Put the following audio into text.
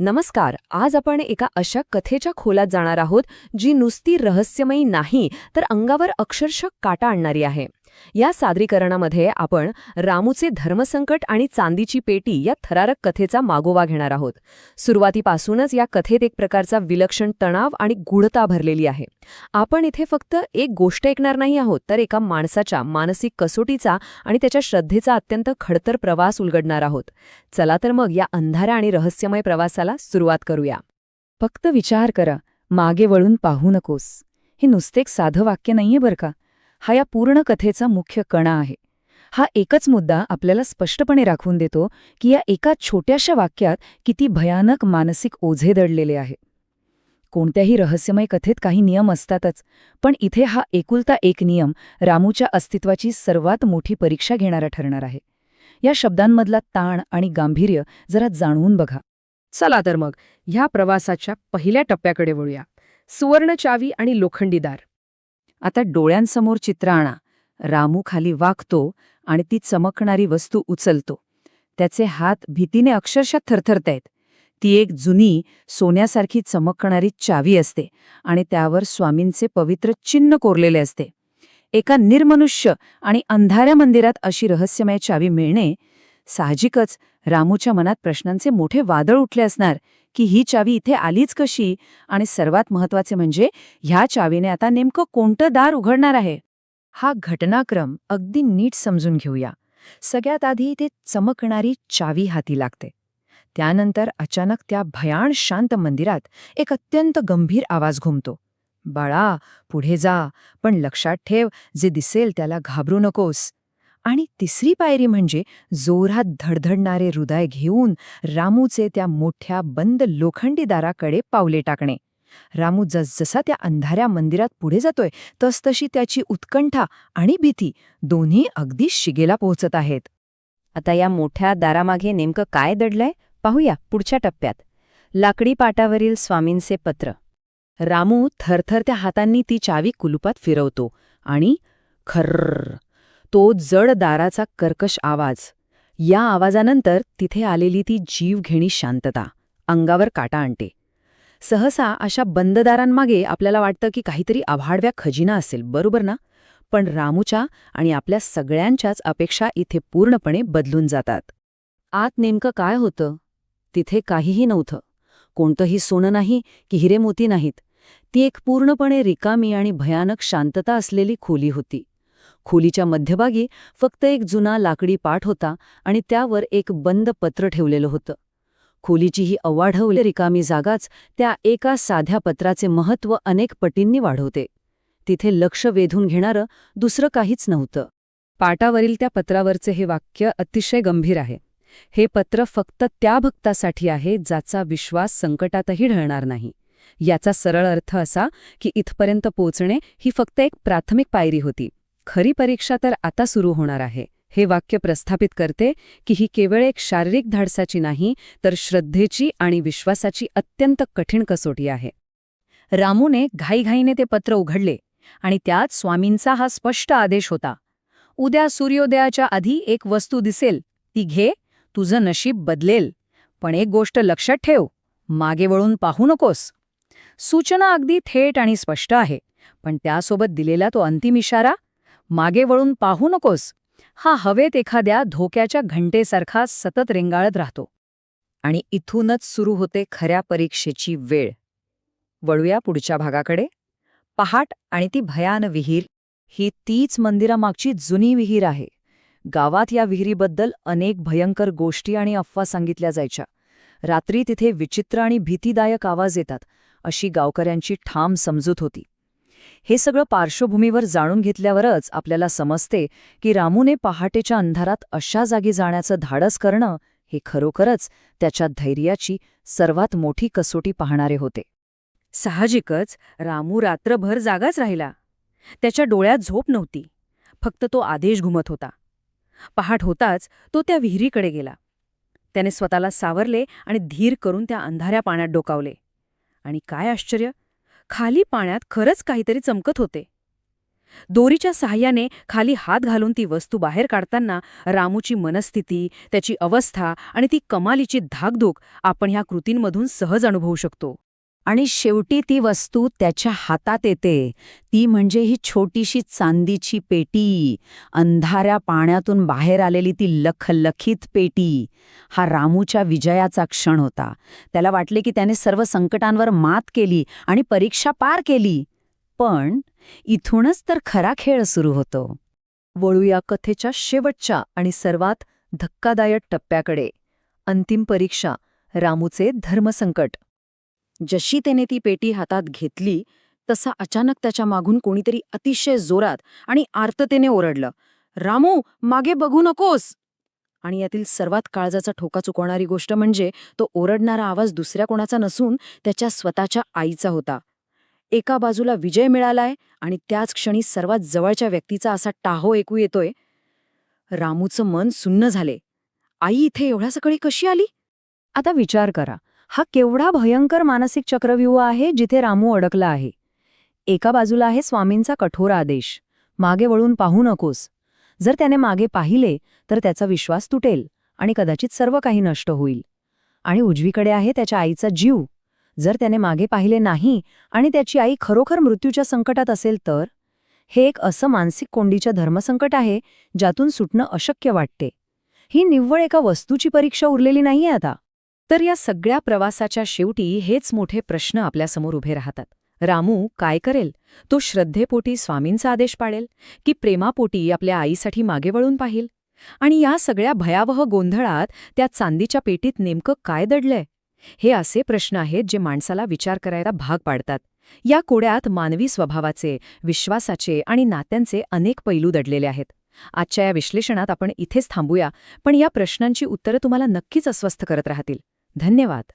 नमस्कार. आज आपण एका अशा कथेच्या खोलात जाणार आहोत जी नुसती रहस्यमयी नाही तर अंगावर अक्षरशः काटा आणणारी आहे. या सादरीकरणामध्ये आपण रामूचे धर्मसंकट आणि चांदीची पेटी या थरारक कथेचा मागोवा घेणार आहोत. सुरुवातीपासूनच या कथेत एक प्रकारचा विलक्षण तणाव आणि गूढता भरलेली आहे. आपण इथे फक्त एक गोष्ट ऐकणार नाही आहोत तर एका माणसाच्या मानसिक कसोटीचा आणि त्याच्या श्रद्धेचा अत्यंत खडतर प्रवास उलगडणार आहोत. चला तर मग या अंधाऱ्या आणि रहस्यमय प्रवासाला सुरुवात करूया. फक्त विचार करा, मागे वळून पाहू नकोस. हे नुसते एक साधं वाक्य नाहीये बरं का. हा या पूर्ण कथेचा मुख्य कणा आहे. हा एकच मुद्दा आपल्याला स्पष्टपणे राखून देतो की या एका छोट्याशा वाक्यात किती भयानक मानसिक ओझे दडलेले आहे. कोणत्याही रहस्यमय कथेत काही नियम असतातच, पण इथे हा एकुलता एक नियम रामूच्या अस्तित्वाची सर्वात मोठी परीक्षा घेणारा ठरणार आहे. या शब्दांमधला ताण आणि गांभीर्य जरा जाणवून बघा. चला तर मग ह्या प्रवासाच्या पहिल्या टप्प्याकडे वळूया. सुवर्ण चावी आणि लोखंडी दार. आता डोळ्यांसमोर चित्र आणा. रामू खाली वाकतो आणि ती चमकणारी वस्तू उचलतो. त्याचे हात भीतीने अक्षरशः थरथरतायत. ती एक जुनी सोन्यासारखी चमकणारी चावी असते आणि त्यावर स्वामींचे पवित्र चिन्ह कोरलेले असते. एका निर्मनुष्य आणि अंधाऱ्या मंदिरात अशी रहस्यमय चावी मिळणे, साहजिकच रामूच्या मनात प्रश्नांचे मोठे वादळ उठले असणार की ही चावी इथे आलीच कशी, आणि सर्वात महत्त्वाचे म्हणजे ह्या चावीने आता नेमकं कोणतं दार उघडणार आहे. हा घटनाक्रम अगदी नीट समजून घेऊया. सगळ्यात आधी ते चमकणारी चावी हाती लागते. त्यानंतर अचानक त्या भयान शांत मंदिरात एक अत्यंत गंभीर आवाज घुमतो. बाळा, पुढे जा, पण लक्षात ठेव, जे दिसेल त्याला घाबरू नकोस. आणि तिसरी पायरी म्हणजे जोरात धडधडणारे हृदय घेऊन रामूचे त्या मोठ्या बंद लोखंडी दाराकडे पावले टाकणे. रामू जसजसा त्या अंधाऱ्या मंदिरात पुढे जातोय तसतशी त्याची उत्कंठा आणि भीती दोन्ही अगदी शिगेला पोहोचत आहेत. आता या मोठ्या दारामागे नेमकं काय दडलंय पाहूया पुढच्या टप्प्यात. लाकडी पाटावरील स्वामींचे पत्र. रामू थरथरत्या हातांनी ती चावी कुलुपात फिरवतो आणि खर्र, तो जड दाराचा कर्कश आवाज. या आवाजानंतर तिथे आलेली ती जीवघेणी शांतता अंगावर काटा आणते. सहसा अशा बंद दारांमागे आपल्याला वाटतं की काहीतरी आभाळव्या खजिना असेल, बरोबर ना? पण रामूच्या आणि आपल्या सगळ्यांच्याच अपेक्षा इथे पूर्णपणे बदलून जातात. आत नेमकं काय होतं? तिथे काहीही नव्हतं. कोणतंही सोनं नाही की हिरे मोती नाहीत. ती एक पूर्णपणे रिकामी आणि भयानक शांतता असलेली खोली होती. खोलीच्या मध्यभागी फक्त एक जुना लाकडी पाट होता आणि त्यावर एक बंद पत्र ठेवलेलं होतं. खोलीची ही अवाढव्य रिकामी जागाच त्या एका साध्या पत्राचे महत्त्व अनेक पटींनी वाढवते. तिथे लक्ष वेधून घेणारं दुसरं काहीच नव्हतं. पाटावरील त्या पत्रावरचे हे वाक्य अतिशय गंभीर आहे. हे पत्र फक्त त्या भक्तासाठी आहे ज्याचा विश्वास संकटातही ढळणार नाही. याचा सरळ अर्थ असा की इथपर्यंत पोचणे ही फक्त एक प्राथमिक पायरी होती. खरी परीक्षा तर आता सुरू होणार आहे. हे वाक्य प्रस्थापित करते की ही केवळ एक शारीरिक धाडसाची नाही तर श्रद्धेची आणि विश्वासाची अत्यंत कठीण कसोटी आहे. रामूने घाईघाईने ते पत्र उघडले आणि त्यात स्वामींचा हा स्पष्ट आदेश होता. उद्या सूर्योदयाच्या आधी एक वस्तू दिसेल, ती घे, तुझं नशीब बदलेल. पण एक गोष्ट लक्षात ठेव, मागे वळून पाहू नकोस. सूचना अगदी थेट आणि स्पष्ट आहे, पण त्यासोबत दिलेला तो अंतिम इशारा, मागे वळून पाहू नकोस, हा हवेत एखाद्या धोक्याच्या घंटेसारखा सतत रेंगाळत राहतो. आणि इथूनच सुरू होते खऱ्या परीक्षेची वेळ. वळूया पुढच्या भागाकडे. पहाट आणि ती भयान विहीर. ही तीच मंदिरामागची जुनी विहीर आहे. गावात या विहिरीबद्दल अनेक भयंकर गोष्टी आणि अफवा सांगितल्या जायच्या. रात्री तिथे विचित्र आणि भीतीदायक आवाज येतात अशी गावकऱ्यांची ठाम समजूत होती. हे सगळं पार्श्वभूमीवर जाणून घेतल्यावरच आपल्याला समजते की रामूने पहाटेच्या अंधारात अशा जागी जाण्याचं धाडस करणं हे खरोखरच त्याच्या धैर्याची सर्वात मोठी कसोटी पाहणारे होते. साहजिकच रामू रात्रभर जागाच राहिला. त्याच्या डोळ्यात झोप नव्हती, फक्त तो आदेश घुमत होता. पहाट होताच तो त्या विहिरीकडे गेला. त्याने स्वतःला सावरले आणि धीर करून त्या अंधाऱ्या पाण्यात डोकावले. आणि काय आश्चर्य, खाली पाण्यात खरंच काहीतरी चमकत होते. दोरीच्या साहाय्याने खाली हात घालून ती वस्तू बाहेर काढताना रामूची मनस्थिती, त्याची अवस्था आणि ती कमालीची धाकधूक आपण ह्या कृतींमधून सहज अनुभवू शकतो. आणि शेवटी ती वस्तू त्याच्या हातात येते. ती म्हणजे ही छोटीशी चांदीची पेटी, अंधाऱ्या पाण्यातून बाहेर आलेली ती लखलखीत पेटी. हा रामूच्या विजयाचा क्षण होता. त्याला वाटले की त्याने सर्व संकटांवर मात केली आणि परीक्षा पार केली. पण इथूनच तर खरा खेळ सुरू होतो. वळूया कथेच्या शेवटच्या आणि सर्वात धक्कादायक टप्प्याकडे. अंतिम परीक्षा, रामूचे धर्मसंकट. जशी त्याने ती पेटी हातात घेतली तसा अचानक त्याच्या मागून कोणीतरी अतिशय जोरात आणि आर्ततेने ओरडलं, "रामू, मागे बघू नकोस!" आणि यातील सर्वात काळजाचा ठोका चुकवणारी गोष्ट म्हणजे तो ओरडणारा आवाज दुसऱ्या कोणाचा नसून त्याच्या स्वतःच्या आईचा होता. एका बाजूला विजय मिळालाय आणि त्याच क्षणी सर्वात जवळच्या व्यक्तीचा असा टाहो ऐकू येतोय. रामूचं मन सुन्न झाले. आई इथे एवढ्या सकाळी कशी आली? आता विचार करा, हा केवढा भयंकर मानसिक चक्रव्यूह आहे जिथे रामू अडकला आहे. एका बाजूला आहे स्वामींचा कठोर आदेश, मागे वळून पाहू नकोस. जर त्याने मागे पाहिले तर त्याचा विश्वास तुटेल आणि कदाचित सर्व काही नष्ट होईल. आणि उजवीकडे आहे त्याच्या आईचा जीव. जर त्याने मागे पाहिले नाही आणि त्याची आई खरोखर मृत्यूच्या संकटात असेल तर? हे एक असं मानसिक कोंडीच्या धर्मसंकट आहे ज्यातून सुटणं अशक्य वाटते. ही निव्वळ एका वस्तूची परीक्षा उरलेली नाहीये आता. तर या सगळ्या प्रवासाच्या शेवटी हेच मोठे प्रश्न आपल्यासमोर उभे राहतात. रामू काय करेल? तो श्रद्धेपोटी स्वामींचा आदेश पाळेल की प्रेमापोटी आपल्या आईसाठी मागे वळून पाहिल? आणि या सगळ्या भयावह गोंधळात त्या चांदीच्या पेटीत नेमकं काय दडलंय? हे असे प्रश्न आहेत जे माणसाला विचार करायला भाग पाडतात. या कोड्यात मानवी स्वभावाचे, विश्वासाचे आणि नात्यांचे अनेक पैलू दडलेले आहेत. आजच्या या विश्लेषणात आपण इथेच थांबूया, पण या प्रश्नांची उत्तरं तुम्हाला नक्कीच अस्वस्थ करत राहतील. धन्यवाद.